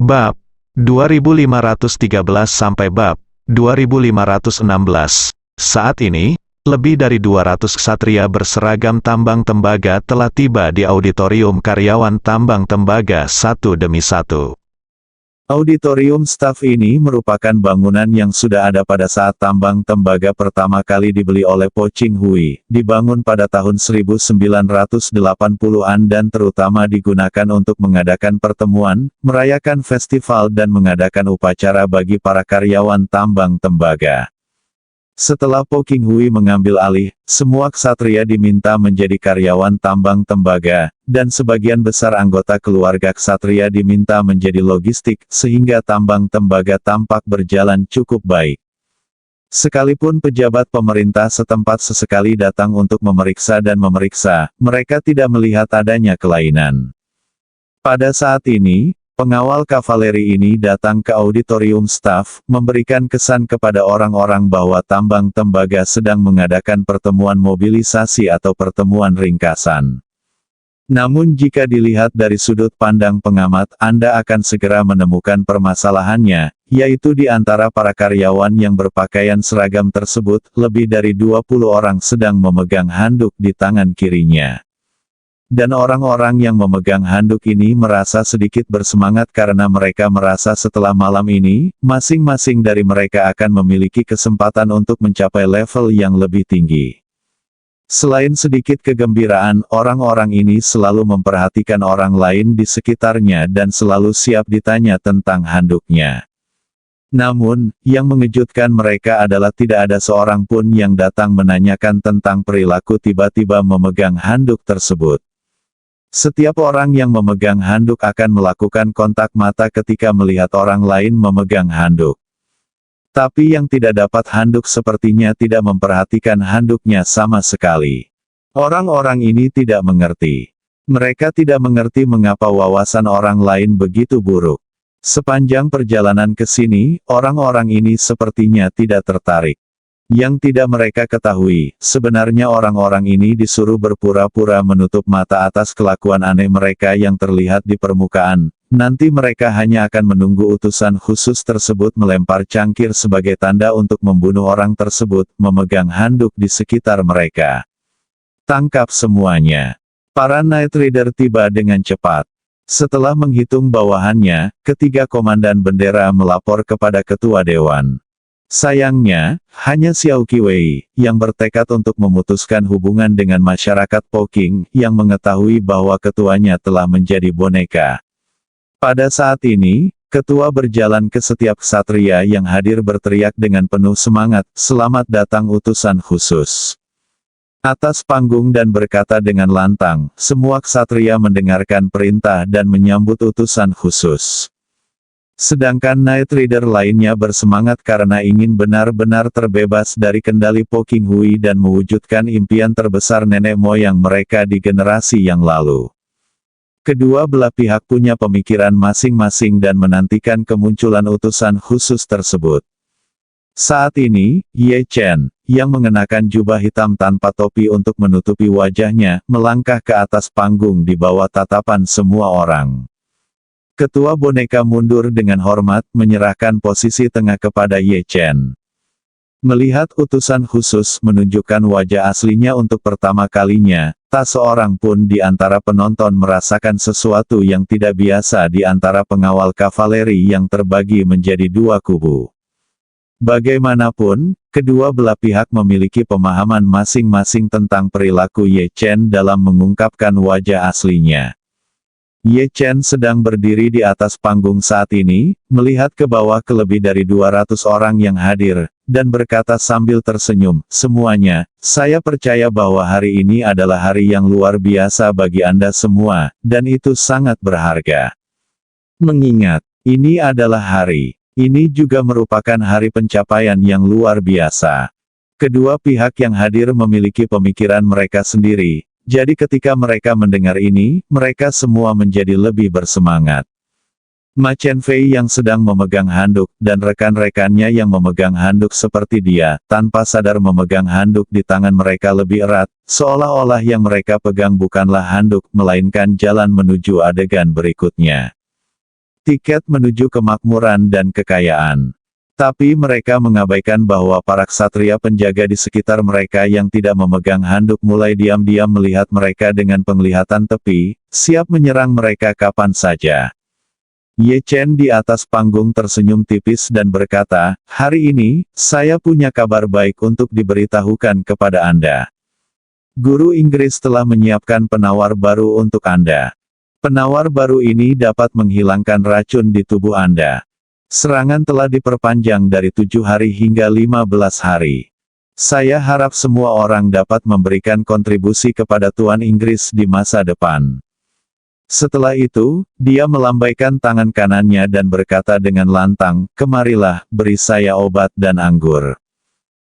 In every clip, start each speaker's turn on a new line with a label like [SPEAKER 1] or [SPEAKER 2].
[SPEAKER 1] Bab 2513 sampai bab 2516. Saat ini, lebih dari 200 ksatria berseragam tambang tembaga telah tiba di auditorium karyawan tambang tembaga satu demi satu.
[SPEAKER 2] Auditorium staf ini merupakan bangunan yang sudah ada pada saat tambang tembaga pertama kali dibeli oleh Po Ching Hui, dibangun pada tahun 1980-an dan terutama digunakan untuk mengadakan pertemuan, merayakan festival dan mengadakan upacara bagi para karyawan tambang tembaga. Setelah Po Ching Hui mengambil alih, semua ksatria diminta menjadi karyawan tambang tembaga, dan sebagian besar anggota keluarga ksatria diminta menjadi logistik, sehingga tambang tembaga tampak berjalan cukup baik. Sekalipun pejabat pemerintah setempat sesekali datang untuk memeriksa, mereka tidak melihat adanya kelainan. Pada saat ini, pengawal kavaleri ini datang ke auditorium staf, memberikan kesan kepada orang-orang bahwa tambang tembaga sedang mengadakan pertemuan mobilisasi atau pertemuan ringkasan. Namun jika dilihat dari sudut pandang pengamat, Anda akan segera menemukan permasalahannya, yaitu di antara para karyawan yang berpakaian seragam tersebut, lebih dari 20 orang sedang memegang handuk di tangan kirinya. Dan orang-orang yang memegang handuk ini merasa sedikit bersemangat karena mereka merasa setelah malam ini, masing-masing dari mereka akan memiliki kesempatan untuk mencapai level yang lebih tinggi. Selain sedikit kegembiraan, orang-orang ini selalu memperhatikan orang lain di sekitarnya dan selalu siap ditanya tentang handuknya. Namun, yang mengejutkan mereka adalah tidak ada seorang pun yang datang menanyakan tentang perilaku tiba-tiba memegang handuk tersebut. Setiap orang yang memegang handuk akan melakukan kontak mata ketika melihat orang lain memegang handuk. Tapi yang tidak dapat handuk sepertinya tidak memperhatikan handuknya sama sekali. Orang-orang ini tidak mengerti. Mereka tidak mengerti mengapa wawasan orang lain begitu buruk. Sepanjang perjalanan ke sini, orang-orang ini sepertinya tidak tertarik. Yang tidak mereka ketahui, sebenarnya orang-orang ini disuruh berpura-pura menutup mata atas kelakuan aneh mereka yang terlihat di permukaan. Nanti mereka hanya akan menunggu utusan khusus tersebut melempar cangkir sebagai tanda untuk membunuh orang tersebut, memegang handuk di sekitar mereka. Tangkap semuanya. Para Night Rider tiba dengan cepat. Setelah menghitung bawahannya, ketiga komandan bendera melapor kepada ketua dewan. Sayangnya, hanya Xiao Qiwei, yang bertekad untuk memutuskan hubungan dengan masyarakat Poking, yang mengetahui bahwa ketuanya telah menjadi boneka. Pada saat ini, ketua berjalan ke setiap ksatria yang hadir berteriak dengan penuh semangat, "Selamat datang utusan khusus." Atas panggung dan berkata dengan lantang, semua ksatria mendengarkan perintah dan menyambut utusan khusus. Sedangkan Night Rider lainnya bersemangat karena ingin benar-benar terbebas dari kendali Po Ching Hui dan mewujudkan impian terbesar nenek moyang mereka di generasi yang lalu. Kedua belah pihak punya pemikiran masing-masing dan menantikan kemunculan utusan khusus tersebut. Saat ini, Ye Chen, yang mengenakan jubah hitam tanpa topi untuk menutupi wajahnya, melangkah ke atas panggung di bawah tatapan semua orang. Ketua boneka mundur dengan hormat, menyerahkan posisi tengah kepada Ye Chen. Melihat utusan khusus menunjukkan wajah aslinya untuk pertama kalinya, tak seorang pun di antara penonton merasakan sesuatu yang tidak biasa di antara pengawal kavaleri yang terbagi menjadi dua kubu. Bagaimanapun, kedua belah pihak memiliki pemahaman masing-masing tentang perilaku Ye Chen dalam mengungkapkan wajah aslinya. Ye Chen sedang berdiri di atas panggung saat ini, melihat ke bawah ke lebih dari 200 orang yang hadir, dan berkata sambil tersenyum, "Semuanya, saya percaya bahwa hari ini adalah hari yang luar biasa bagi Anda semua, dan itu sangat berharga. Mengingat, ini adalah hari. Ini juga merupakan hari pencapaian yang luar biasa." Kedua pihak yang hadir memiliki pemikiran mereka sendiri. Jadi ketika mereka mendengar ini, mereka semua menjadi lebih bersemangat. Ma Chen-fei yang sedang memegang handuk, dan rekan-rekannya yang memegang handuk seperti dia, tanpa sadar memegang handuk di tangan mereka lebih erat, seolah-olah yang mereka pegang bukanlah handuk, melainkan jalan menuju adegan berikutnya. tiket menuju kemakmuran dan kekayaan. Tapi mereka mengabaikan bahwa para ksatria penjaga di sekitar mereka yang tidak memegang handuk mulai diam-diam melihat mereka dengan penglihatan tepi, siap menyerang mereka kapan saja. Ye Chen di atas panggung tersenyum tipis dan berkata, "Hari ini, saya punya kabar baik untuk diberitahukan kepada Anda. Guru Inggris telah menyiapkan penawar baru untuk Anda. Penawar baru ini dapat menghilangkan racun di tubuh Anda. Serangan telah diperpanjang dari 7 hari hingga 15 hari. Saya harap semua orang dapat memberikan kontribusi kepada Tuan Inggris di masa depan." Setelah itu, dia melambaikan tangan kanannya dan berkata dengan lantang, "Kemarilah, beri saya obat dan anggur."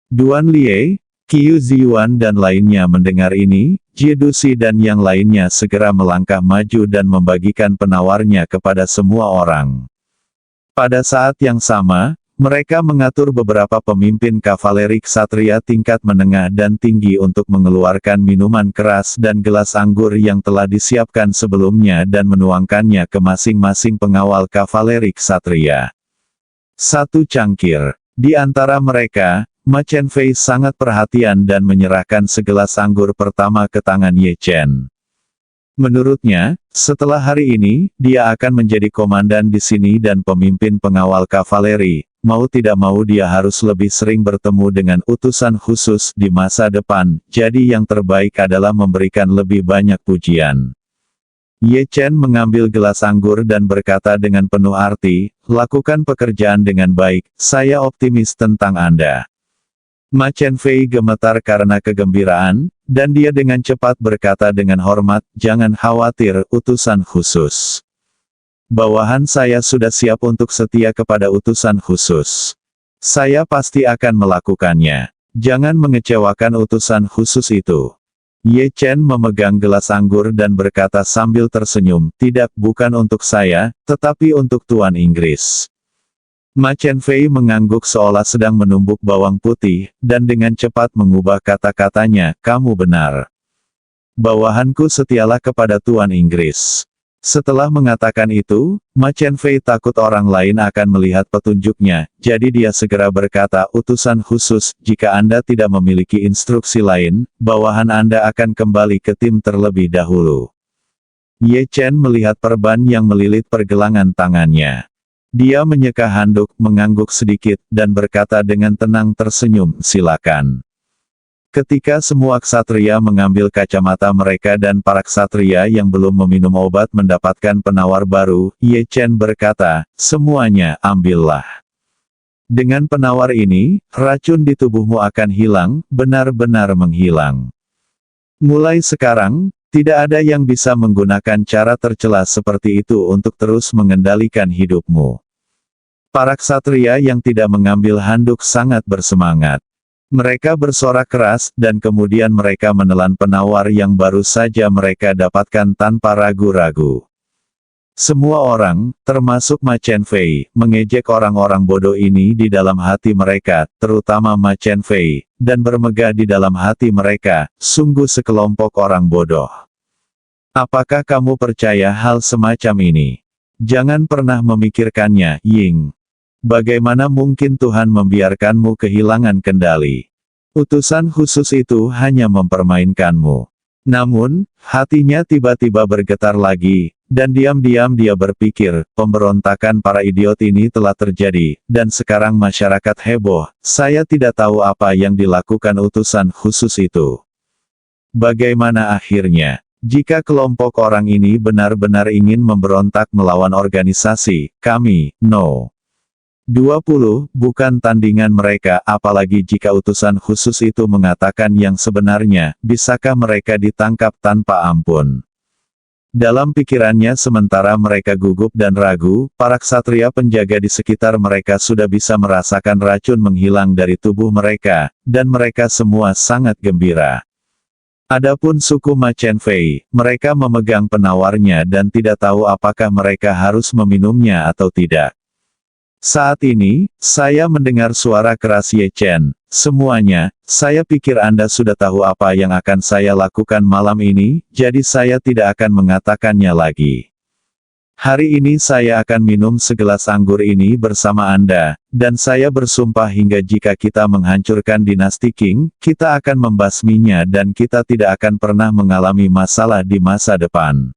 [SPEAKER 2] Duan Lie, Qiu Ziyuan dan lainnya mendengar ini, Jie Dusi dan yang lainnya segera melangkah maju dan membagikan penawarnya kepada semua orang. Pada saat yang sama, mereka mengatur beberapa pemimpin kavaleri ksatria tingkat menengah dan tinggi untuk mengeluarkan minuman keras dan gelas anggur yang telah disiapkan sebelumnya dan menuangkannya ke masing-masing pengawal kavaleri ksatria. 1 cangkir. Di antara mereka, Ma Chenfei sangat perhatian dan menyerahkan segelas anggur pertama ke tangan Ye Chen. Menurutnya, setelah hari ini, dia akan menjadi komandan di sini dan pemimpin pengawal kavaleri. Mau tidak mau dia harus lebih sering bertemu dengan utusan khusus di masa depan, jadi yang terbaik adalah memberikan lebih banyak pujian. Ye Chen mengambil gelas anggur dan berkata dengan penuh arti, "Lakukan pekerjaan dengan baik, saya optimis tentang Anda." Ma Chenfei gemetar karena kegembiraan, dan dia dengan cepat berkata dengan hormat, "Jangan khawatir, utusan khusus. Bawahan saya sudah siap untuk setia kepada utusan khusus. Saya pasti akan melakukannya. Jangan mengecewakan utusan khusus itu." Ye Chen memegang gelas anggur dan berkata sambil tersenyum, "Tidak, bukan untuk saya, tetapi untuk Tuan Inggris." Ma Chenfei mengangguk seolah sedang menumbuk bawang putih, dan dengan cepat mengubah kata-katanya, "Kamu benar. Bawahanku setialah kepada Tuan Inggris." Setelah mengatakan itu, Ma Chenfei takut orang lain akan melihat petunjuknya, jadi dia segera berkata, "Utusan khusus, jika Anda tidak memiliki instruksi lain, bawahan Anda akan kembali ke tim terlebih dahulu." Ye Chen melihat perban yang melilit pergelangan tangannya. Dia menyeka handuk, mengangguk sedikit, dan berkata dengan tenang tersenyum, "Silakan." Ketika semua ksatria mengambil kacamata mereka dan para ksatria yang belum meminum obat mendapatkan penawar baru, Ye Chen berkata, "Semuanya, ambillah. Dengan penawar ini, racun di tubuhmu akan hilang, benar-benar menghilang. Mulai sekarang, tidak ada yang bisa menggunakan cara tercela seperti itu untuk terus mengendalikan hidupmu." Para ksatria yang tidak mengambil handuk sangat bersemangat. Mereka bersorak keras, dan kemudian mereka menelan penawar yang baru saja mereka dapatkan tanpa ragu-ragu. Semua orang, termasuk Ma Chenfei, mengejek orang-orang bodoh ini di dalam hati mereka, terutama Ma Chenfei, dan bermegah di dalam hati mereka, sungguh sekelompok orang bodoh. Apakah kamu percaya hal semacam ini? Jangan pernah memikirkannya, Ying. Bagaimana mungkin Tuhan membiarkanmu kehilangan kendali? Utusan khusus itu hanya mempermainkanmu. Namun, hatinya tiba-tiba bergetar lagi, dan diam-diam dia berpikir, pemberontakan para idiot ini telah terjadi, dan sekarang masyarakat heboh, saya tidak tahu apa yang dilakukan utusan khusus itu. Bagaimana akhirnya? Jika kelompok orang ini benar-benar ingin memberontak melawan organisasi kami, no. 20, bukan tandingan mereka, apalagi jika utusan khusus itu mengatakan yang sebenarnya, bisakah mereka ditangkap tanpa ampun? Dalam pikirannya sementara mereka gugup dan ragu, para ksatria penjaga di sekitar mereka sudah bisa merasakan racun menghilang dari tubuh mereka, dan mereka semua sangat gembira. Adapun suku Ma Chenfei, mereka memegang penawarnya dan tidak tahu apakah mereka harus meminumnya atau tidak. Saat ini, saya mendengar suara keras Ye Chen. "Semuanya, saya pikir Anda sudah tahu apa yang akan saya lakukan malam ini, jadi saya tidak akan mengatakannya lagi. Hari ini saya akan minum segelas anggur ini bersama Anda, dan saya bersumpah hingga jika kita menghancurkan dinasti Qing, kita akan membasminya dan kita tidak akan pernah mengalami masalah di masa depan.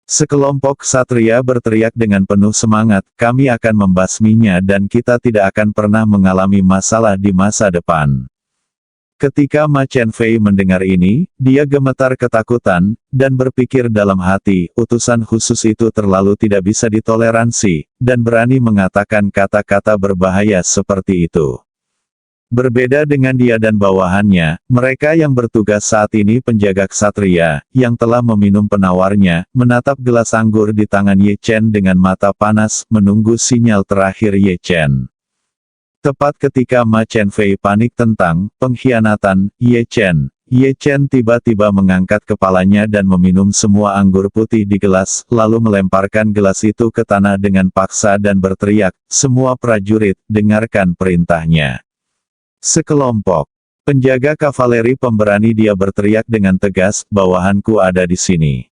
[SPEAKER 2] Sekelompok ksatria berteriak dengan penuh semangat, kami akan membasminya dan kita tidak akan pernah mengalami masalah di masa depan. Ketika Ma Chen-fei mendengar ini, dia gemetar ketakutan, dan berpikir dalam hati, utusan khusus itu terlalu tidak bisa ditoleransi, dan berani mengatakan kata-kata berbahaya seperti itu. Berbeda dengan dia dan bawahannya, mereka yang bertugas saat ini penjaga ksatria, yang telah meminum penawarnya, menatap gelas anggur di tangan Ye Chen dengan mata panas, menunggu sinyal terakhir Ye Chen. Tepat ketika Ma Chen-fei panik tentang pengkhianatan Ye Chen tiba-tiba mengangkat kepalanya dan meminum semua anggur putih di gelas, lalu melemparkan gelas itu ke tanah dengan paksa dan berteriak, "Semua prajurit, dengarkan perintahnya." Sekelompok penjaga kavaleri pemberani, dia berteriak dengan tegas, "Bawahanku ada di sini."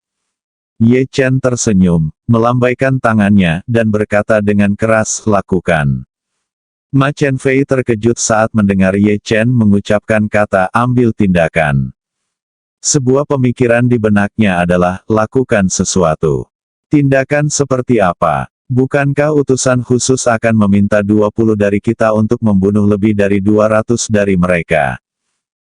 [SPEAKER 2] Ye Chen tersenyum, melambaikan tangannya, dan berkata dengan keras, "Lakukan." Ma Chen-fei terkejut saat mendengar Ye Chen mengucapkan kata ambil tindakan. Sebuah pemikiran di benaknya adalah, lakukan sesuatu. Tindakan seperti apa? Bukankah utusan khusus akan meminta 20 dari kita untuk membunuh lebih dari 200 dari mereka?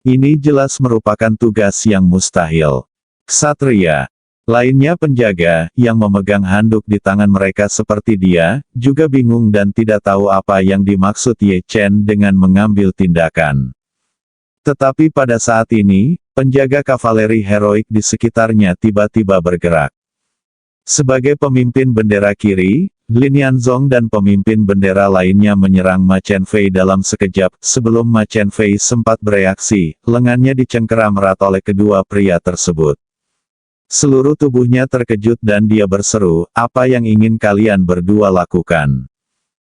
[SPEAKER 2] Ini jelas merupakan tugas yang mustahil. Ksatria lainnya penjaga, yang memegang handuk di tangan mereka seperti dia, juga bingung dan tidak tahu apa yang dimaksud Ye Chen dengan mengambil tindakan. Tetapi pada saat ini, penjaga kavaleri heroik di sekitarnya tiba-tiba bergerak. Sebagai pemimpin bendera kiri, Lin Yanzong dan pemimpin bendera lainnya menyerang Ma Chen-fei dalam sekejap. Sebelum Ma Chen-fei sempat bereaksi, lengannya dicengkeram erat oleh kedua pria tersebut. Seluruh tubuhnya terkejut dan dia berseru, "Apa yang ingin kalian berdua lakukan?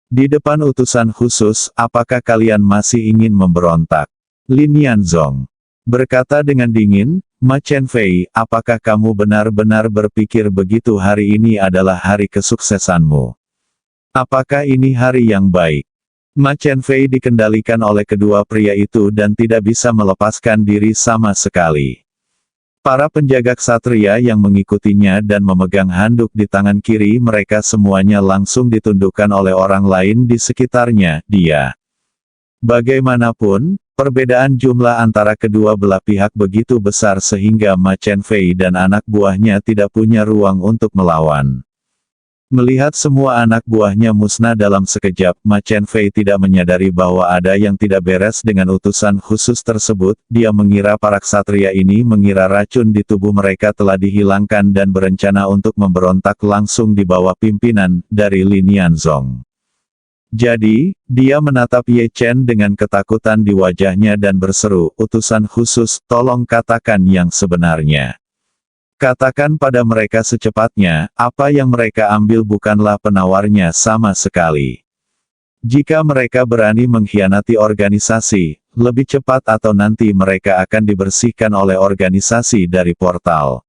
[SPEAKER 2] Di depan utusan khusus, apakah kalian masih ingin memberontak?" Lin Yanzong berkata dengan dingin, "Ma Chen-fei, apakah kamu benar-benar berpikir begitu hari ini adalah hari kesuksesanmu? Apakah ini hari yang baik?" Ma Chen-fei dikendalikan oleh kedua pria itu dan tidak bisa melepaskan diri sama sekali. Para penjaga ksatria yang mengikutinya dan memegang handuk di tangan kiri mereka semuanya langsung ditundukkan oleh orang lain di sekitarnya, dia. Bagaimanapun, perbedaan jumlah antara kedua belah pihak begitu besar sehingga Ma Chen-fei dan anak buahnya tidak punya ruang untuk melawan. Melihat semua anak buahnya musnah dalam sekejap, Ma Chen-fei tidak menyadari bahwa ada yang tidak beres dengan utusan khusus tersebut. Dia mengira para ksatria ini mengira racun di tubuh mereka telah dihilangkan dan berencana untuk memberontak langsung di bawah pimpinan dari Lin Yanzong. Jadi, dia menatap Ye Chen dengan ketakutan di wajahnya dan berseru, "Utusan khusus, tolong katakan yang sebenarnya. Katakan pada mereka secepatnya, apa yang mereka ambil bukanlah penawarnya sama sekali. Jika mereka berani mengkhianati organisasi, lebih cepat atau nanti mereka akan dibersihkan oleh organisasi dari portal.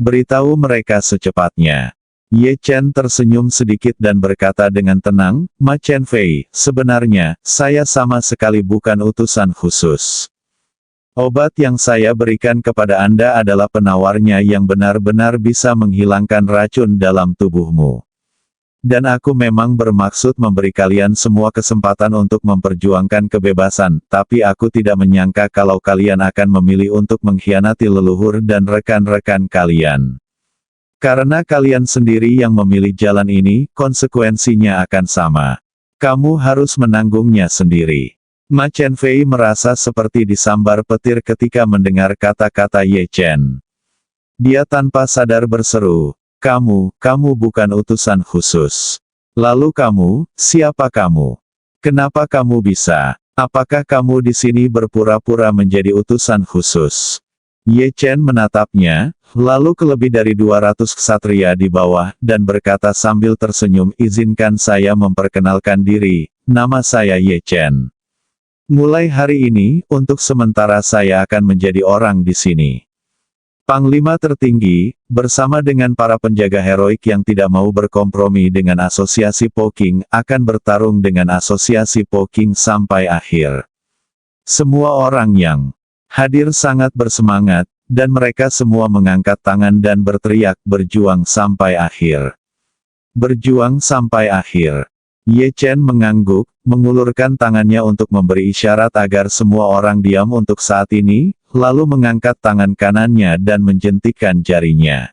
[SPEAKER 2] Beritahu mereka secepatnya." Ye Chen tersenyum sedikit dan berkata dengan tenang, "Ma Chen-fei, sebenarnya, saya sama sekali bukan utusan khusus. Obat yang saya berikan kepada Anda adalah penawarnya yang benar-benar bisa menghilangkan racun dalam tubuhmu. Dan aku memang bermaksud memberi kalian semua kesempatan untuk memperjuangkan kebebasan, tapi aku tidak menyangka kalau kalian akan memilih untuk mengkhianati leluhur dan rekan-rekan kalian. Karena kalian sendiri yang memilih jalan ini, konsekuensinya akan sama. Kamu harus menanggungnya sendiri." Ma Chen-fei merasa seperti disambar petir ketika mendengar kata-kata Ye Chen. Dia tanpa sadar berseru, kamu bukan utusan khusus. Lalu kamu, siapa kamu? Kenapa kamu bisa? Apakah kamu di sini berpura-pura menjadi utusan khusus?" Ye Chen menatapnya, lalu ke lebih dari 200 ksatria di bawah, dan berkata sambil tersenyum, "Izinkan saya memperkenalkan diri, nama saya Ye Chen. Mulai hari ini, untuk sementara saya akan menjadi orang di sini." Panglima tertinggi, bersama dengan para penjaga heroik yang tidak mau berkompromi dengan asosiasi Poking, akan bertarung dengan asosiasi Poking sampai akhir. Semua orang yang hadir sangat bersemangat, dan mereka semua mengangkat tangan dan berteriak berjuang sampai akhir. Berjuang sampai akhir. Ye Chen mengangguk, mengulurkan tangannya untuk memberi isyarat agar semua orang diam untuk saat ini, lalu mengangkat tangan kanannya dan menjentikkan jarinya.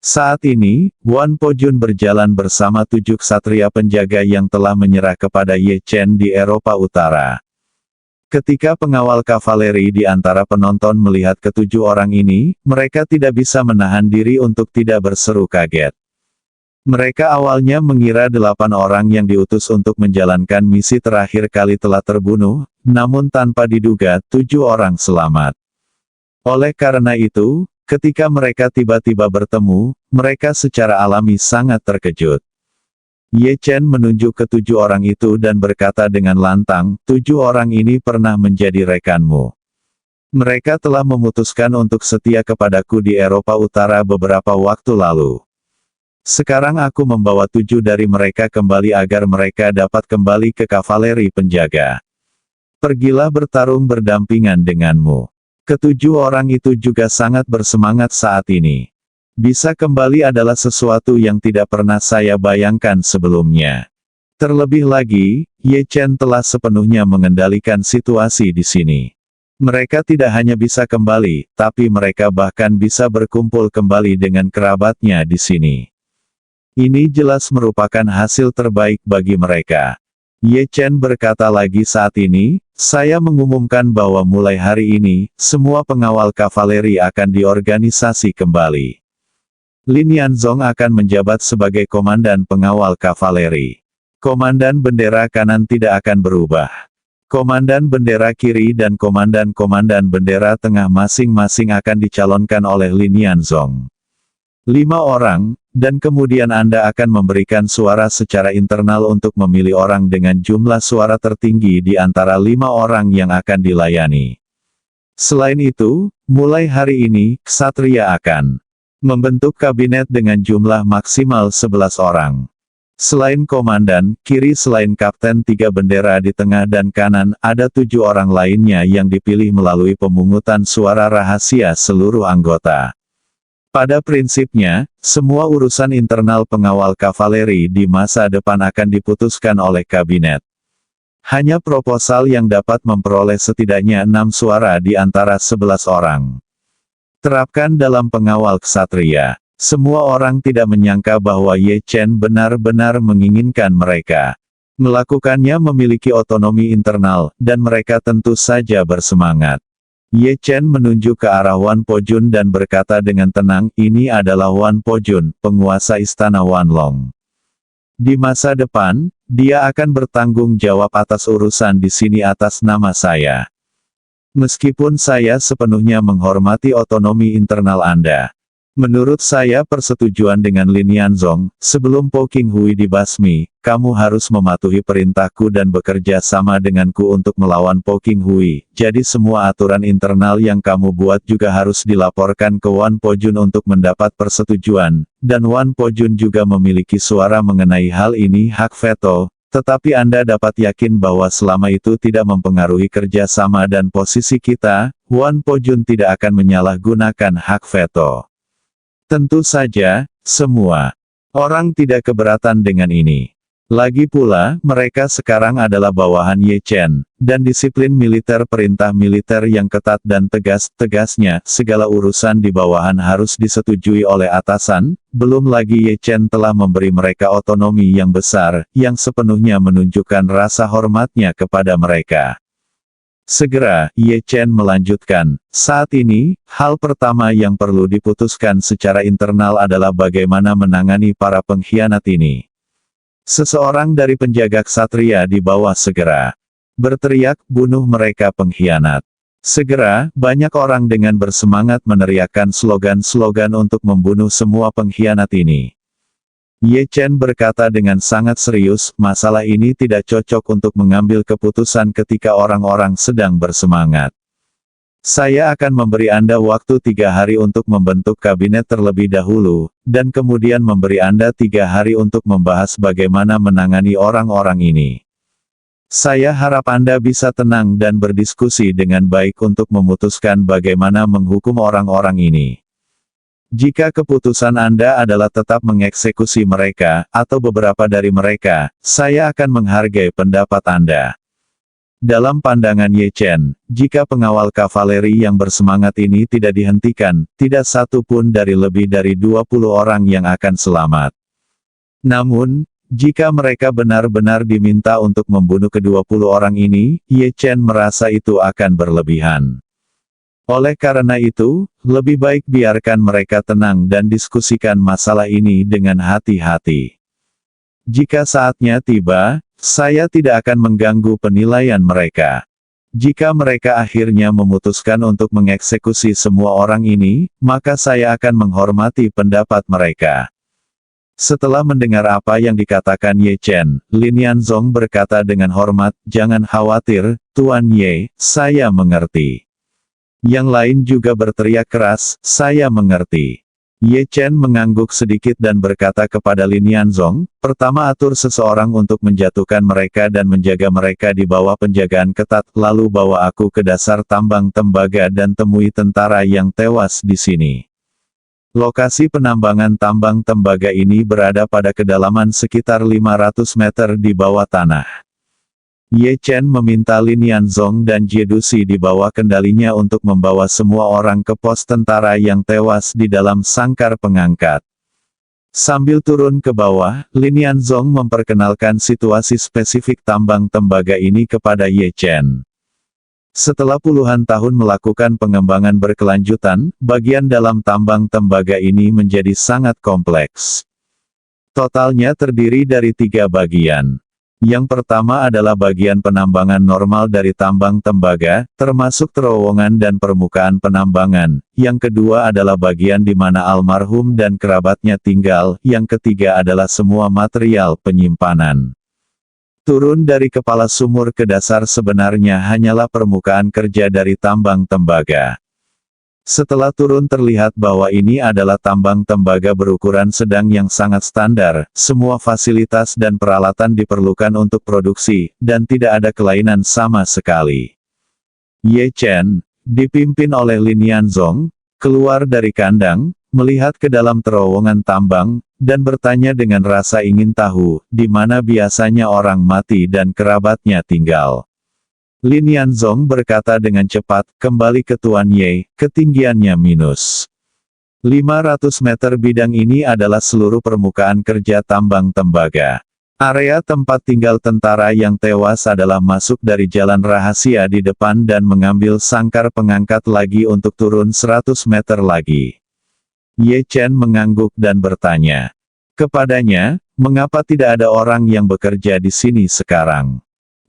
[SPEAKER 2] Saat ini, Wan Pojun berjalan bersama 7 ksatria penjaga yang telah menyerah kepada Ye Chen di Eropa Utara. Ketika pengawal kavaleri di antara penonton melihat ketujuh orang ini, mereka tidak bisa menahan diri untuk tidak berseru kaget. Mereka awalnya mengira 8 orang yang diutus untuk menjalankan misi terakhir kali telah terbunuh, namun tanpa diduga 7 orang selamat. Oleh karena itu, ketika mereka tiba-tiba bertemu, mereka secara alami sangat terkejut. Ye Chen menunjuk ke 7 orang itu dan berkata dengan lantang, 7 orang ini pernah menjadi rekanmu. Mereka telah memutuskan untuk setia kepadaku di Eropa Utara beberapa waktu lalu. Sekarang aku membawa 7 dari mereka kembali agar mereka dapat kembali ke kavaleri penjaga. Pergilah bertarung berdampingan denganmu. Ketujuh orang itu juga sangat bersemangat saat ini. Bisa kembali adalah sesuatu yang tidak pernah saya bayangkan sebelumnya. Terlebih lagi, Ye Chen telah sepenuhnya mengendalikan situasi di sini. Mereka tidak hanya bisa kembali, tapi mereka bahkan bisa berkumpul kembali dengan kerabatnya di sini. Ini jelas merupakan hasil terbaik bagi mereka. Ye Chen berkata lagi saat ini, saya mengumumkan bahwa mulai hari ini, semua pengawal kavaleri akan diorganisasi kembali. Lin Yanzong akan menjabat sebagai komandan pengawal kavaleri. Komandan bendera kanan tidak akan berubah. Komandan bendera kiri dan komandan-komandan bendera tengah masing-masing akan dicalonkan oleh Lin Yanzong. 5 orang, dan kemudian Anda akan memberikan suara secara internal untuk memilih orang dengan jumlah suara tertinggi di antara 5 orang yang akan dilayani. Selain itu, mulai hari ini, ksatria akan membentuk kabinet dengan jumlah maksimal 11 orang. Selain komandan, kiri selain kapten 3 bendera di tengah dan kanan, ada 7 orang lainnya yang dipilih melalui pemungutan suara rahasia seluruh anggota. Pada prinsipnya, semua urusan internal pengawal kavaleri di masa depan akan diputuskan oleh kabinet. Hanya proposal yang dapat memperoleh setidaknya 6 suara di antara 11 orang. Terapkan dalam pengawal ksatria. Semua orang tidak menyangka bahwa Ye Chen benar-benar menginginkan mereka melakukannya memiliki otonomi internal, dan mereka tentu saja bersemangat. Ye Chen menunjuk ke arah Wan Pojun dan berkata dengan tenang, ini adalah Wan Pojun, penguasa istana Wanlong. Di masa depan, dia akan bertanggung jawab atas urusan di sini atas nama saya. Meskipun saya sepenuhnya menghormati otonomi internal Anda. Menurut saya persetujuan dengan Lin Yanzong, sebelum Po Qinghui dibasmi, kamu harus mematuhi perintahku dan bekerja sama denganku untuk melawan Po Qinghui. Jadi semua aturan internal yang kamu buat juga harus dilaporkan ke Wan Pojun untuk mendapat persetujuan, dan Wan Pojun juga memiliki suara mengenai hal ini hak veto, tetapi Anda dapat yakin bahwa selama itu tidak mempengaruhi kerja sama dan posisi kita, Wan Pojun tidak akan menyalahgunakan hak veto. Tentu saja, semua orang tidak keberatan dengan ini. Lagi pula, mereka sekarang adalah bawahan Ye Chen, dan disiplin militer perintah militer yang ketat dan tegas-tegasnya, segala urusan di bawahan harus disetujui oleh atasan, belum lagi Ye Chen telah memberi mereka otonomi yang besar, yang sepenuhnya menunjukkan rasa hormatnya kepada mereka. Segera, Ye Chen melanjutkan, saat ini, hal pertama yang perlu diputuskan secara internal adalah bagaimana menangani para pengkhianat ini. Seseorang dari penjaga ksatria di bawah segera berteriak, bunuh mereka pengkhianat. Segera, banyak orang dengan bersemangat meneriakkan slogan-slogan untuk membunuh semua pengkhianat ini. Ye Chen berkata dengan sangat serius, masalah ini tidak cocok untuk mengambil keputusan ketika orang-orang sedang bersemangat. Saya akan memberi Anda waktu 3 hari untuk membentuk kabinet terlebih dahulu, dan kemudian memberi Anda 3 hari untuk membahas bagaimana menangani orang-orang ini. Saya harap Anda bisa tenang dan berdiskusi dengan baik untuk memutuskan bagaimana menghukum orang-orang ini. Jika keputusan Anda adalah tetap mengeksekusi mereka, atau beberapa dari mereka, saya akan menghargai pendapat Anda. Dalam pandangan Ye Chen, jika pengawal kavaleri yang bersemangat ini tidak dihentikan, tidak satu pun dari lebih dari 20 orang yang akan selamat. Namun, jika mereka benar-benar diminta untuk membunuh ke-20 orang ini, Ye Chen merasa itu akan berlebihan. Oleh karena itu, lebih baik biarkan mereka tenang dan diskusikan masalah ini dengan hati-hati. Jika saatnya tiba, saya tidak akan mengganggu penilaian mereka. Jika mereka akhirnya memutuskan untuk mengeksekusi semua orang ini, maka saya akan menghormati pendapat mereka. Setelah mendengar apa yang dikatakan Ye Chen, Lin Yanzong berkata dengan hormat, "Jangan khawatir, Tuan Ye, saya mengerti." Yang lain juga berteriak keras, "Saya mengerti." Ye Chen mengangguk sedikit dan berkata kepada Lin Yanzong, "Pertama atur seseorang untuk menjatuhkan mereka dan menjaga mereka di bawah penjagaan ketat, lalu bawa aku ke dasar tambang tembaga dan temui tentara yang tewas di sini." Lokasi penambangan tambang tembaga ini berada pada kedalaman sekitar 500 meter di bawah tanah. Ye Chen meminta Lin Yanzong dan Jie Dusi di bawah kendalinya untuk membawa semua orang ke pos tentara yang tewas di dalam sangkar pengangkat. Sambil turun ke bawah, Lin Yanzong memperkenalkan situasi spesifik tambang tembaga ini kepada Ye Chen. Setelah puluhan tahun melakukan pengembangan berkelanjutan, bagian dalam tambang tembaga ini menjadi sangat kompleks. Totalnya terdiri dari 3 bagian. Yang pertama adalah bagian penambangan normal dari tambang tembaga, termasuk terowongan dan permukaan penambangan. Yang kedua adalah bagian di mana almarhum dan kerabatnya tinggal. Yang ketiga adalah semua material penyimpanan. Turun dari kepala sumur ke dasar sebenarnya hanyalah permukaan kerja dari tambang tembaga. Setelah turun terlihat bahwa ini adalah tambang tembaga berukuran sedang yang sangat standar, semua fasilitas dan peralatan diperlukan untuk produksi, dan tidak ada kelainan sama sekali. Ye Chen, dipimpin oleh Lin Yanzong, keluar dari kandang, melihat ke dalam terowongan tambang, dan bertanya dengan rasa ingin tahu, di mana biasanya orang mati dan kerabatnya tinggal. Lin Yanzong berkata dengan cepat, "Kembali ke Tuan Ye, ketinggiannya minus 500 meter. Bidang ini adalah seluruh permukaan kerja tambang tembaga. Area tempat tinggal tentara yang tewas adalah masuk dari jalan rahasia di depan dan mengambil sangkar pengangkat lagi untuk turun 100 meter lagi." Ye Chen mengangguk dan bertanya kepadanya, "Mengapa tidak ada orang yang bekerja di sini sekarang?"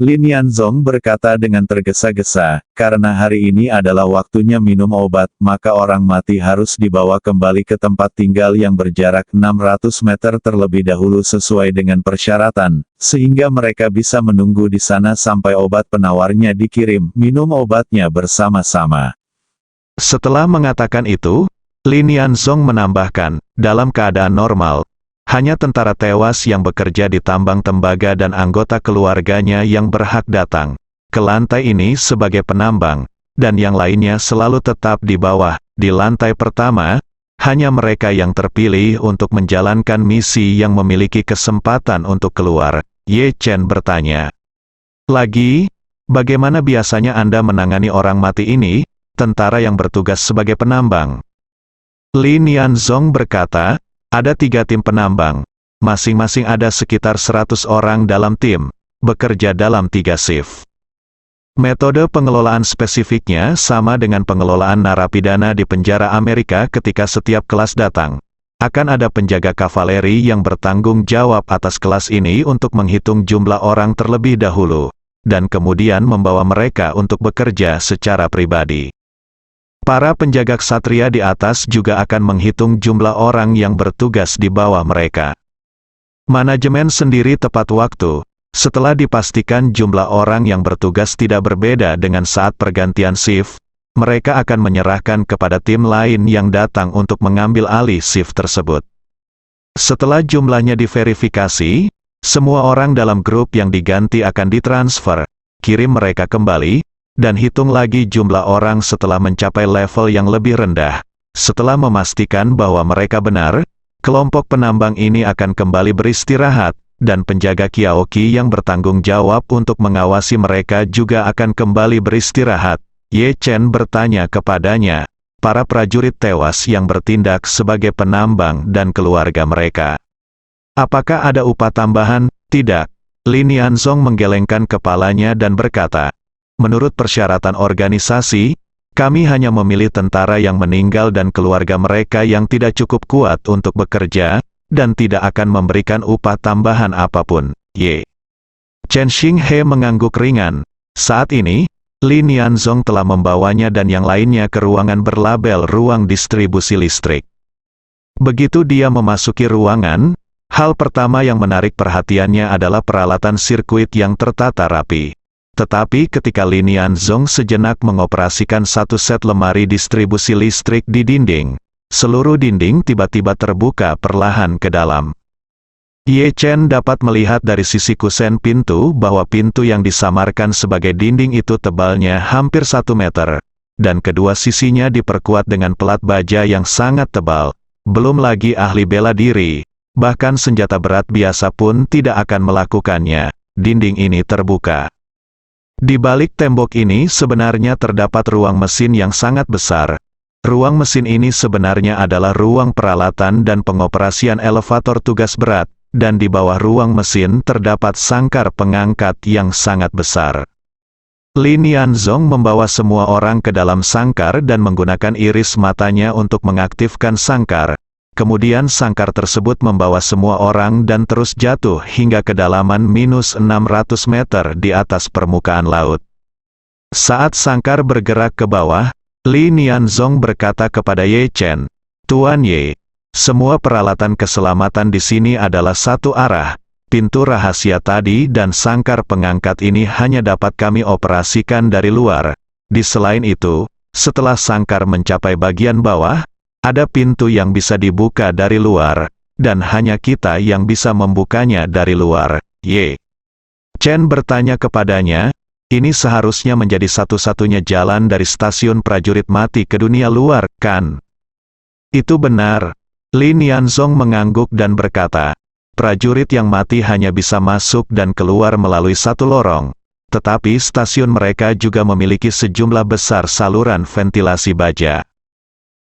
[SPEAKER 2] Lin Yanzong berkata dengan tergesa-gesa, "Karena hari ini adalah waktunya minum obat, maka orang mati harus dibawa kembali ke tempat tinggal yang berjarak 600 meter terlebih dahulu sesuai dengan persyaratan, sehingga mereka bisa menunggu di sana sampai obat penawarnya dikirim, minum obatnya bersama-sama."
[SPEAKER 1] Setelah mengatakan itu, Lin Yanzong menambahkan, dalam keadaan normal, hanya tentara tewas yang bekerja di tambang tembaga dan anggota keluarganya yang berhak datang ke lantai ini sebagai penambang, dan yang lainnya selalu tetap di bawah. Di lantai pertama, hanya mereka yang terpilih untuk menjalankan misi yang memiliki kesempatan untuk keluar. Ye Chen bertanya lagi, "Bagaimana biasanya Anda menangani orang mati ini, tentara yang bertugas sebagai penambang?" Lin Yanzong berkata, "Ada 3 tim penambang. Masing-masing ada sekitar 100 orang dalam tim, bekerja dalam 3 shift. Metode pengelolaan spesifiknya sama dengan pengelolaan narapidana di penjara Amerika ketika setiap kelas datang. Akan ada penjaga kavaleri yang bertanggung jawab atas kelas ini untuk menghitung jumlah orang terlebih dahulu, dan kemudian membawa mereka untuk bekerja secara pribadi. Para penjaga ksatria di atas juga akan menghitung jumlah orang yang bertugas di bawah mereka. Manajemen sendiri tepat waktu. Setelah dipastikan jumlah orang yang bertugas tidak berbeda dengan saat pergantian shift, mereka akan menyerahkan kepada tim lain yang datang untuk mengambil alih shift tersebut. Setelah jumlahnya diverifikasi, semua orang dalam grup yang diganti akan ditransfer, kirim mereka kembali, dan hitung lagi jumlah orang setelah mencapai level yang lebih rendah. Setelah memastikan bahwa mereka benar, kelompok penambang ini akan kembali beristirahat, dan penjaga Qiaoqi yang bertanggung jawab untuk mengawasi mereka juga akan kembali beristirahat. Ye Chen bertanya kepadanya, para prajurit tewas yang bertindak sebagai penambang dan keluarga mereka. Apakah ada upah tambahan? Tidak. Lin Yanzong menggelengkan kepalanya dan berkata, menurut persyaratan organisasi, kami hanya memilih tentara yang meninggal dan keluarga mereka yang tidak cukup kuat untuk bekerja, dan tidak akan memberikan upah tambahan apapun. Ye Chen Xinghe mengangguk ringan. Saat ini, Lin Yanzong telah membawanya dan yang lainnya ke ruangan berlabel ruang distribusi listrik. Begitu dia memasuki ruangan, hal pertama yang menarik perhatiannya adalah peralatan sirkuit yang tertata rapi. Tetapi ketika Lin Yanzong sejenak mengoperasikan satu set lemari distribusi listrik di dinding, seluruh dinding tiba-tiba terbuka perlahan ke dalam. Ye Chen dapat melihat dari sisi kusen pintu bahwa pintu yang disamarkan sebagai dinding itu tebalnya hampir 1 meter, dan kedua sisinya diperkuat dengan pelat baja yang sangat tebal. Belum lagi ahli bela diri, bahkan senjata berat biasa pun tidak akan melakukannya. Dinding ini terbuka. Di balik tembok ini sebenarnya terdapat ruang mesin yang sangat besar. Ruang mesin ini sebenarnya adalah ruang peralatan dan pengoperasian elevator tugas berat, dan di bawah ruang mesin terdapat sangkar pengangkat yang sangat besar. Lin Yanzong membawa semua orang ke dalam sangkar dan menggunakan iris matanya untuk mengaktifkan sangkar. Kemudian sangkar tersebut membawa semua orang dan terus jatuh hingga kedalaman -600 meter di atas permukaan laut. Saat sangkar bergerak ke bawah, Lin Yanzong berkata kepada Ye Chen, "Tuan Ye, semua peralatan keselamatan di sini adalah satu arah. Pintu rahasia tadi dan sangkar pengangkat ini hanya dapat kami operasikan dari luar. Di selain itu, setelah sangkar mencapai bagian bawah, ada pintu yang bisa dibuka dari luar, dan hanya kita yang bisa membukanya dari luar." Ye Chen bertanya kepadanya, ini seharusnya menjadi satu-satunya jalan dari stasiun prajurit mati ke dunia luar, kan? Itu benar. Lin Yanzong mengangguk dan berkata, prajurit yang mati hanya bisa masuk dan keluar melalui satu lorong. Tetapi stasiun mereka juga memiliki sejumlah besar saluran ventilasi baja.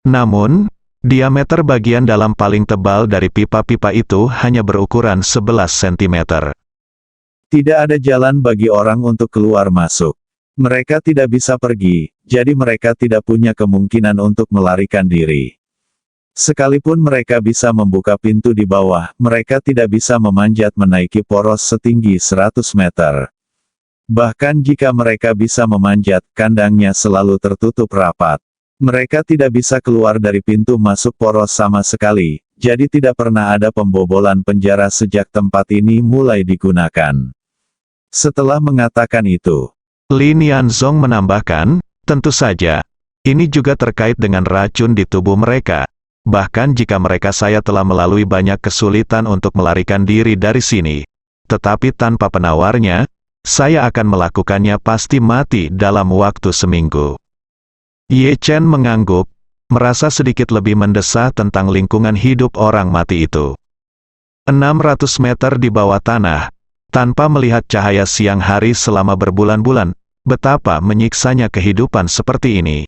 [SPEAKER 1] Namun, diameter bagian dalam paling tebal dari pipa-pipa itu hanya berukuran 11 cm.
[SPEAKER 2] Tidak ada jalan bagi orang untuk keluar masuk. Mereka tidak bisa pergi, jadi mereka tidak punya kemungkinan untuk melarikan diri. Sekalipun mereka bisa membuka pintu di bawah, mereka tidak bisa memanjat menaiki poros setinggi 100 meter. Bahkan jika mereka bisa memanjat, kandangnya selalu tertutup rapat. Mereka tidak bisa keluar dari pintu masuk poros sama sekali, jadi tidak pernah ada pembobolan penjara sejak tempat ini mulai digunakan. Setelah mengatakan itu,
[SPEAKER 1] Lin Yanzong menambahkan, tentu saja, ini juga terkait dengan racun di tubuh mereka. Bahkan jika mereka saya telah melalui banyak kesulitan untuk melarikan diri dari sini. Tetapi tanpa penawarnya, saya akan melakukannya pasti mati dalam waktu seminggu. Ye Chen mengangguk, merasa sedikit lebih mendesah tentang lingkungan hidup orang mati itu. 600 meter di bawah tanah, tanpa melihat cahaya siang hari selama berbulan-bulan, betapa menyiksanya kehidupan seperti ini.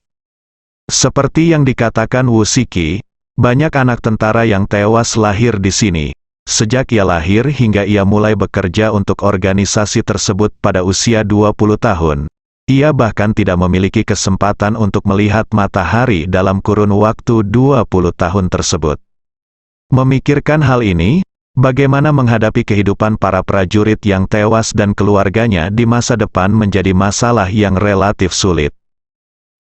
[SPEAKER 1] Seperti yang dikatakan Wu Shiki, banyak anak tentara yang tewas lahir di sini. Sejak ia lahir hingga ia mulai bekerja untuk organisasi tersebut pada usia 20 tahun. Ia bahkan tidak memiliki kesempatan untuk melihat matahari dalam kurun waktu 20 tahun tersebut. Memikirkan hal ini, bagaimana menghadapi kehidupan para prajurit yang tewas dan keluarganya di masa depan menjadi masalah yang relatif sulit.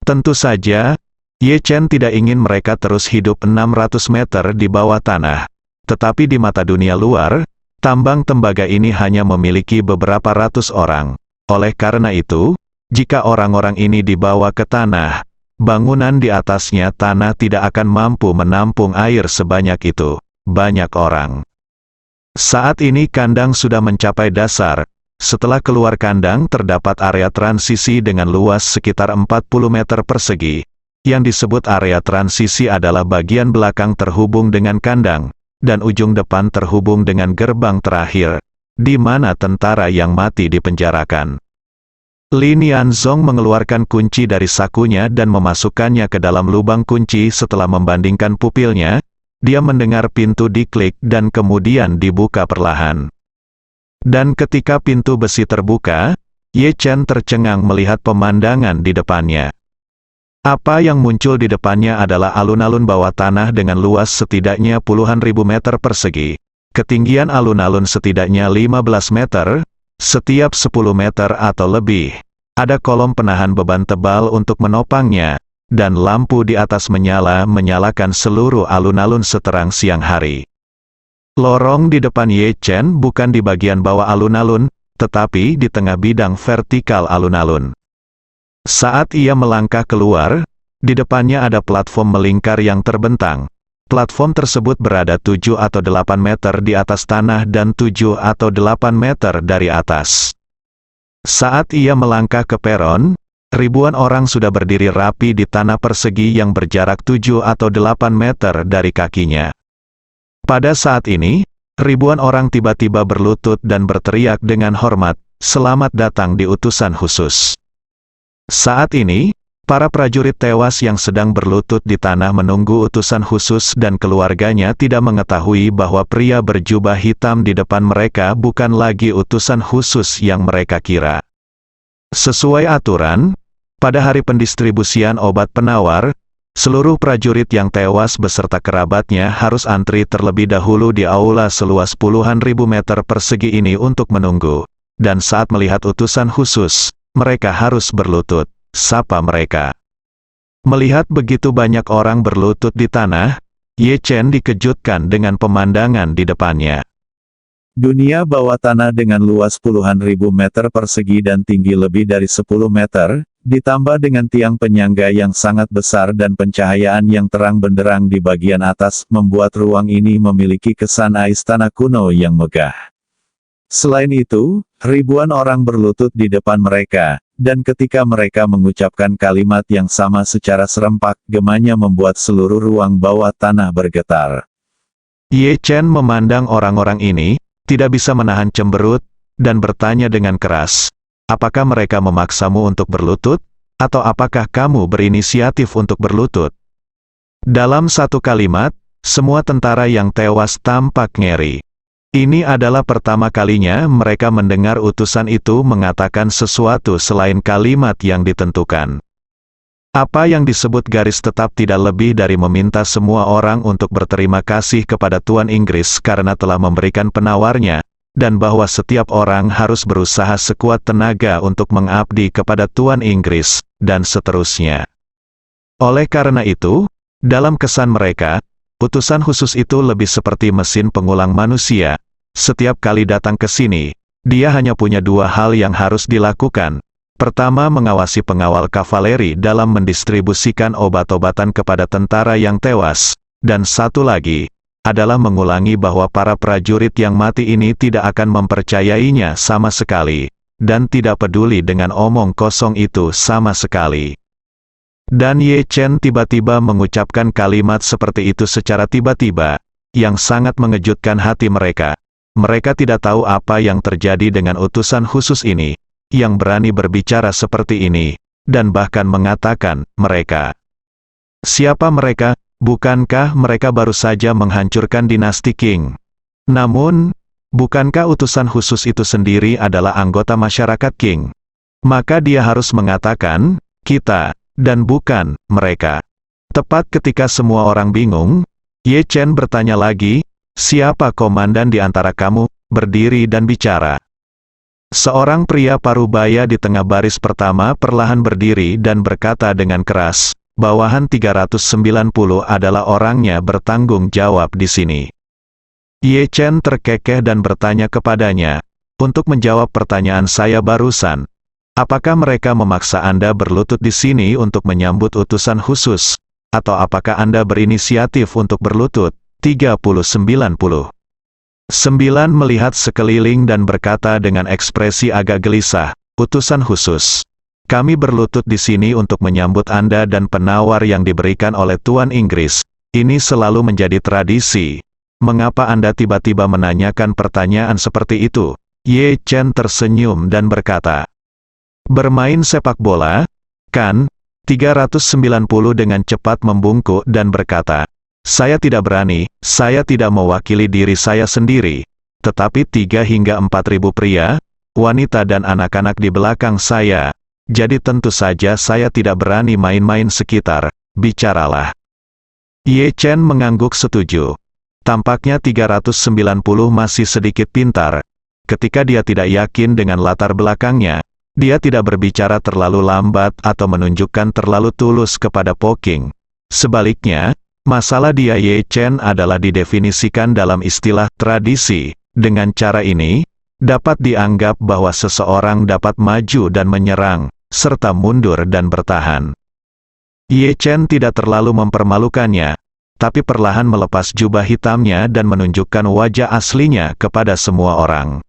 [SPEAKER 1] Tentu saja, Ye Chen tidak ingin mereka terus hidup 600 meter di bawah tanah. Tetapi di mata dunia luar, tambang tembaga ini hanya memiliki beberapa ratus orang. Oleh karena itu, jika orang-orang ini dibawa ke tanah, bangunan di atasnya tanah tidak akan mampu menampung air sebanyak itu. Banyak orang. Saat ini kandang sudah mencapai dasar. Setelah keluar kandang terdapat area transisi dengan luas sekitar 40 meter persegi. Yang disebut area transisi adalah bagian belakang terhubung dengan kandang, dan ujung depan terhubung dengan gerbang terakhir, di mana tentara yang mati dipenjarakan. Lin Yanzong mengeluarkan kunci dari sakunya dan memasukkannya ke dalam lubang kunci. Setelah membandingkan pupilnya, dia mendengar pintu diklik dan kemudian dibuka perlahan. Dan ketika pintu besi terbuka, Ye Chen tercengang melihat pemandangan di depannya. Apa yang muncul di depannya adalah alun-alun bawah tanah dengan luas setidaknya puluhan ribu meter persegi. Ketinggian alun-alun setidaknya 15 meter, setiap 10 meter atau lebih. Ada kolom penahan beban tebal untuk menopangnya, dan lampu di atas menyalakan seluruh alun-alun seterang siang hari. Lorong di depan Ye Chen bukan di bagian bawah alun-alun, tetapi di tengah bidang vertikal alun-alun. Saat ia melangkah keluar, di depannya ada platform melingkar yang terbentang. Platform tersebut berada 7 atau 8 meter di atas tanah dan 7 atau 8 meter dari atas. Saat ia melangkah ke peron, ribuan orang sudah berdiri rapi di tanah persegi yang berjarak 7 atau 8 meter dari kakinya. Pada saat ini, ribuan orang tiba-tiba berlutut dan berteriak dengan hormat, "Selamat datang di utusan khusus." Saat ini, para prajurit tewas yang sedang berlutut di tanah menunggu utusan khusus dan keluarganya tidak mengetahui bahwa pria berjubah hitam di depan mereka bukan lagi utusan khusus yang mereka kira. Sesuai aturan, pada hari pendistribusian obat penawar, seluruh prajurit yang tewas beserta kerabatnya harus antri terlebih dahulu di aula seluas puluhan ribu meter persegi ini untuk menunggu. Dan saat melihat utusan khusus, mereka harus berlutut. Sapa mereka. Melihat begitu banyak orang berlutut di tanah, Ye Chen dikejutkan dengan pemandangan di depannya.
[SPEAKER 2] Dunia bawah tanah dengan luas puluhan ribu meter persegi dan tinggi lebih dari 10 meter, ditambah dengan tiang penyangga yang sangat besar dan pencahayaan yang terang benderang di bagian atas, membuat ruang ini memiliki kesan istana kuno yang megah. Selain itu, ribuan orang berlutut di depan mereka, dan ketika mereka mengucapkan kalimat yang sama secara serempak, gemanya membuat seluruh ruang bawah tanah bergetar.
[SPEAKER 1] Ye Chen memandang orang-orang ini, tidak bisa menahan cemberut, dan bertanya dengan keras, "Apakah mereka memaksamu untuk berlutut? Atau apakah kamu berinisiatif untuk berlutut?" Dalam satu kalimat, semua tentara yang tewas tampak ngeri. Ini adalah pertama kalinya mereka mendengar utusan itu mengatakan sesuatu selain kalimat yang ditentukan. Apa yang disebut garis tetap tidak lebih dari meminta semua orang untuk berterima kasih kepada Tuan Inggris karena telah memberikan penawarnya, dan bahwa setiap orang harus berusaha sekuat tenaga untuk mengabdi kepada Tuan Inggris, dan seterusnya. Oleh karena itu, dalam kesan mereka, utusan khusus itu lebih seperti mesin pengulang manusia. Setiap kali datang ke sini, dia hanya punya dua hal yang harus dilakukan. Pertama, mengawasi pengawal kavaleri dalam mendistribusikan obat-obatan kepada tentara yang tewas. Dan satu lagi, adalah mengulangi bahwa para prajurit yang mati ini tidak akan mempercayainya sama sekali, dan tidak peduli dengan omong kosong itu sama sekali. Dan Ye Chen tiba-tiba mengucapkan kalimat seperti itu secara tiba-tiba, yang sangat mengejutkan hati mereka. Mereka tidak tahu apa yang terjadi dengan utusan khusus ini, yang berani berbicara seperti ini, dan bahkan mengatakan, mereka. Siapa mereka? Bukankah mereka baru saja menghancurkan dinasti Qing? Namun, bukankah utusan khusus itu sendiri adalah anggota masyarakat Qing? Maka dia harus mengatakan, kita, dan bukan mereka. Tepat ketika semua orang bingung, Ye Chen bertanya lagi, siapa komandan di antara kamu, berdiri dan bicara. Seorang pria parubaya di tengah baris pertama perlahan berdiri dan berkata dengan keras, bawahan 390 adalah orangnya bertanggung jawab di sini. Ye Chen terkekeh dan bertanya kepadanya, untuk menjawab pertanyaan saya barusan, Apakah mereka memaksa Anda berlutut di sini untuk menyambut utusan khusus? Atau apakah Anda berinisiatif untuk berlutut? 30-90. 9 melihat sekeliling dan berkata dengan ekspresi agak gelisah, utusan khusus. Kami berlutut di sini untuk menyambut Anda dan penawar yang diberikan oleh Tuan Inggris. Ini selalu menjadi tradisi. Mengapa Anda tiba-tiba menanyakan pertanyaan seperti itu? Ye Chen tersenyum dan berkata, bermain sepak bola, kan? 390 dengan cepat membungkuk dan berkata, saya tidak berani, saya tidak mewakili diri saya sendiri, tetapi 3 hingga 4.000 pria, wanita dan anak-anak di belakang saya, jadi tentu saja saya tidak berani main-main sekitar, bicaralah. Ye Chen mengangguk setuju. Tampaknya 390 masih sedikit pintar. Ketika dia tidak yakin dengan latar belakangnya, dia tidak berbicara terlalu lambat atau menunjukkan terlalu tulus kepada Poking. Sebaliknya, masalah dia Ye Chen adalah didefinisikan dalam istilah tradisi. Dengan cara ini, dapat dianggap bahwa seseorang dapat maju dan menyerang, serta mundur dan bertahan. Ye Chen tidak terlalu mempermalukannya, tapi perlahan melepas jubah hitamnya dan menunjukkan wajah aslinya kepada semua orang.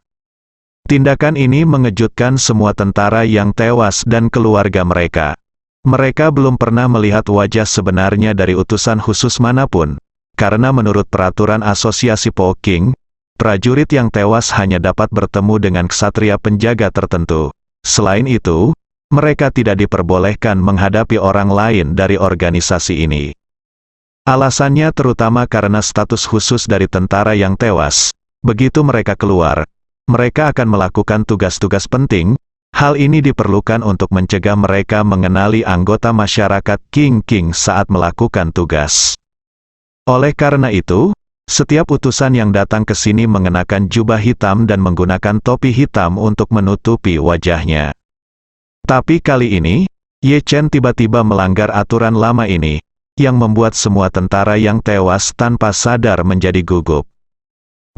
[SPEAKER 1] Tindakan ini mengejutkan semua tentara yang tewas dan keluarga mereka. Mereka belum pernah melihat wajah sebenarnya dari utusan khusus manapun, karena menurut peraturan asosiasi Poking, prajurit yang tewas hanya dapat bertemu dengan ksatria penjaga tertentu. Selain itu, mereka tidak diperbolehkan menghadapi orang lain dari organisasi ini. Alasannya terutama karena status khusus dari tentara yang tewas. Begitu mereka keluar, mereka akan melakukan tugas-tugas penting. Hal ini diperlukan untuk mencegah mereka mengenali anggota masyarakat King saat melakukan tugas. Oleh karena itu, setiap utusan yang datang ke sini mengenakan jubah hitam dan menggunakan topi hitam untuk menutupi wajahnya. Tapi kali ini, Ye Chen tiba-tiba melanggar aturan lama ini, yang membuat semua tentara yang tewas tanpa sadar menjadi gugup.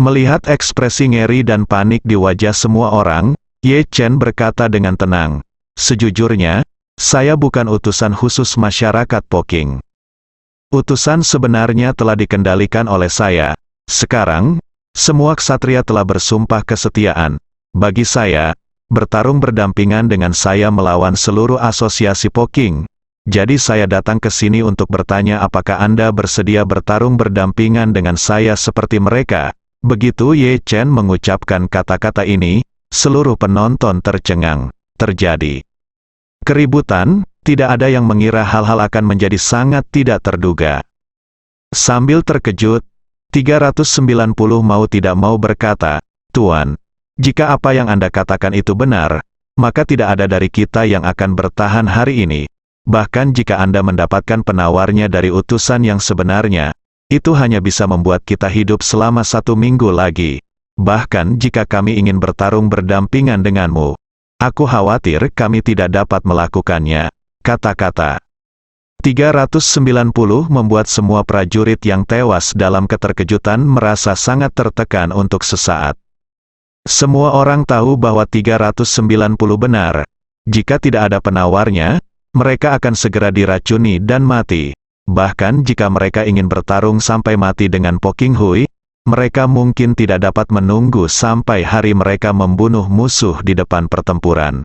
[SPEAKER 1] Melihat ekspresi ngeri dan panik di wajah semua orang, Ye Chen berkata dengan tenang, sejujurnya, saya bukan utusan khusus masyarakat Poking. Utusan sebenarnya telah dikendalikan oleh saya. Sekarang, semua ksatria telah bersumpah kesetiaan. Bagi saya, bertarung berdampingan dengan saya melawan seluruh asosiasi Poking. Jadi saya datang ke sini untuk bertanya apakah Anda bersedia bertarung berdampingan dengan saya seperti mereka. Begitu Ye Chen mengucapkan kata-kata ini, seluruh penonton tercengang. Terjadi keributan, tidak ada yang mengira hal-hal akan menjadi sangat tidak terduga. Sambil terkejut, 390 mau tidak mau berkata, Tuan, jika apa yang Anda katakan itu benar, maka tidak ada dari kita yang akan bertahan hari ini. Bahkan jika Anda mendapatkan penawarnya dari utusan yang sebenarnya, itu hanya bisa membuat kita hidup selama 1 minggu lagi. Bahkan jika kami ingin bertarung berdampingan denganmu, aku khawatir kami tidak dapat melakukannya. Kata-kata 390 membuat semua prajurit yang tewas dalam keterkejutan merasa sangat tertekan untuk sesaat. Semua orang tahu bahwa 390 benar. Jika tidak ada penawarnya, mereka akan segera diracuni dan mati. Bahkan jika mereka ingin bertarung sampai mati dengan Poking Hui, mereka mungkin tidak dapat menunggu sampai hari mereka membunuh musuh di depan pertempuran.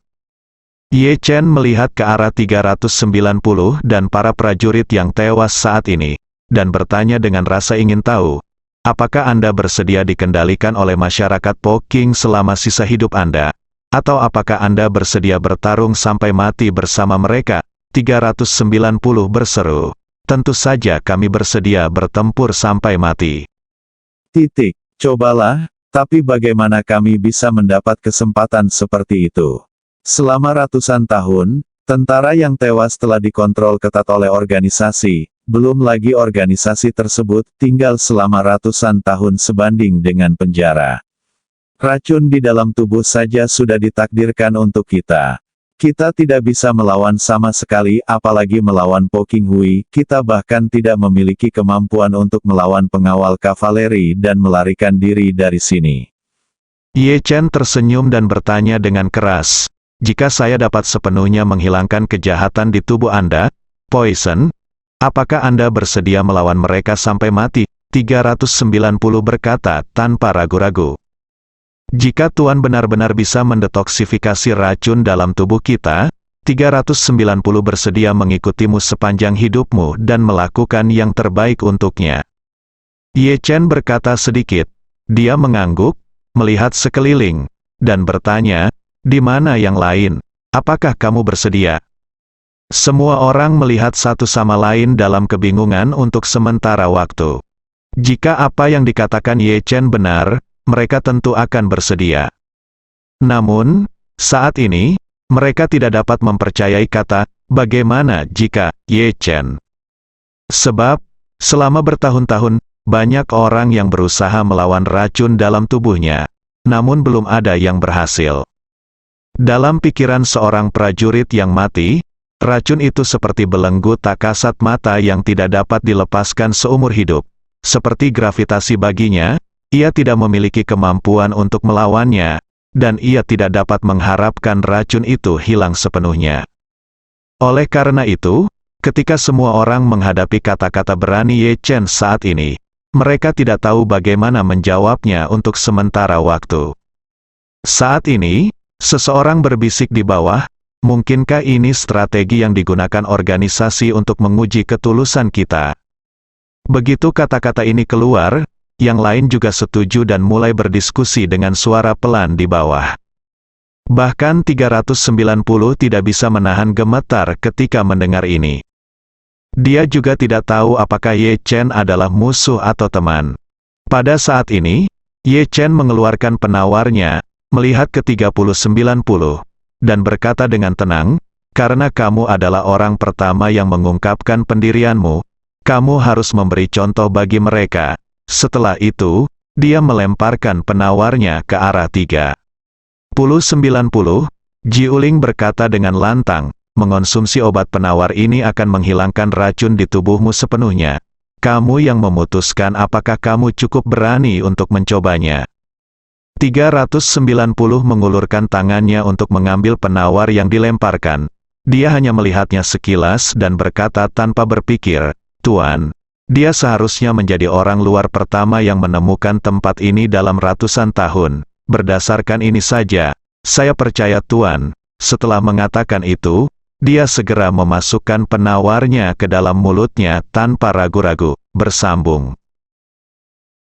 [SPEAKER 1] Ye Chen melihat ke arah 390 dan para prajurit yang tewas saat ini, dan bertanya dengan rasa ingin tahu, apakah Anda bersedia dikendalikan oleh masyarakat Poking selama sisa hidup Anda? Atau apakah Anda bersedia bertarung sampai mati bersama mereka? 390 berseru. Tentu saja kami bersedia bertempur sampai mati.
[SPEAKER 2] Cobalah, tapi bagaimana kami bisa mendapat kesempatan seperti itu? Selama ratusan tahun, tentara yang tewas telah dikontrol ketat oleh organisasi, belum lagi organisasi tersebut tinggal selama ratusan tahun sebanding dengan penjara. Racun di dalam tubuh saja sudah ditakdirkan untuk kita. Kita tidak bisa melawan sama sekali, apalagi melawan Poking Hui. Kita bahkan tidak memiliki kemampuan untuk melawan pengawal kavaleri dan melarikan diri dari sini.
[SPEAKER 1] Ye Chen tersenyum dan bertanya dengan keras, jika saya dapat sepenuhnya menghilangkan kejahatan di tubuh Anda, Poison, apakah Anda bersedia melawan mereka sampai mati? 390 berkata tanpa ragu-ragu. Jika Tuan benar-benar bisa mendetoksifikasi racun dalam tubuh kita, 390 bersedia mengikutimu sepanjang hidupmu dan melakukan yang terbaik untuknya. Ye Chen berkata sedikit. Dia mengangguk, melihat sekeliling, dan bertanya, di mana yang lain? Apakah kamu bersedia? Semua orang melihat satu sama lain dalam kebingungan untuk sementara waktu. Jika apa yang dikatakan Ye Chen benar, mereka tentu akan bersedia. Namun, saat ini, mereka tidak dapat mempercayai kata, bagaimana jika, Ye Chen. Sebab, selama bertahun-tahun, banyak orang yang berusaha melawan racun dalam tubuhnya, namun belum ada yang berhasil. Dalam pikiran seorang prajurit yang mati, racun itu seperti belenggu tak kasat mata yang tidak dapat dilepaskan seumur hidup. Seperti gravitasi baginya, ia tidak memiliki kemampuan untuk melawannya, dan ia tidak dapat mengharapkan racun itu hilang sepenuhnya. Oleh karena itu, ketika semua orang menghadapi kata-kata berani Ye Chen saat ini, mereka tidak tahu bagaimana menjawabnya untuk sementara waktu. Saat ini, seseorang berbisik di bawah, mungkinkah ini strategi yang digunakan organisasi untuk menguji ketulusan kita? Begitu kata-kata ini keluar, yang lain juga setuju dan mulai berdiskusi dengan suara pelan di bawah. Bahkan 390 tidak bisa menahan gemetar ketika mendengar ini. Dia juga tidak tahu apakah Ye Chen adalah musuh atau teman. Pada saat ini, Ye Chen mengeluarkan penawarnya, melihat ke 3090, dan berkata dengan tenang, karena kamu adalah orang pertama yang mengungkapkan pendirianmu, kamu harus memberi contoh bagi mereka. Setelah itu, dia melemparkan penawarnya ke arah 3090. Jiuling berkata dengan lantang, mengonsumsi obat penawar ini akan menghilangkan racun di tubuhmu sepenuhnya. Kamu yang memutuskan apakah kamu cukup berani untuk mencobanya. 390 mengulurkan tangannya untuk mengambil penawar yang dilemparkan. Dia hanya melihatnya sekilas dan berkata tanpa berpikir, Tuan, dia seharusnya menjadi orang luar pertama yang menemukan tempat ini dalam ratusan tahun. Berdasarkan ini saja, saya percaya Tuan. Setelah mengatakan itu, dia segera memasukkan penawarnya ke dalam mulutnya tanpa ragu-ragu, bersambung.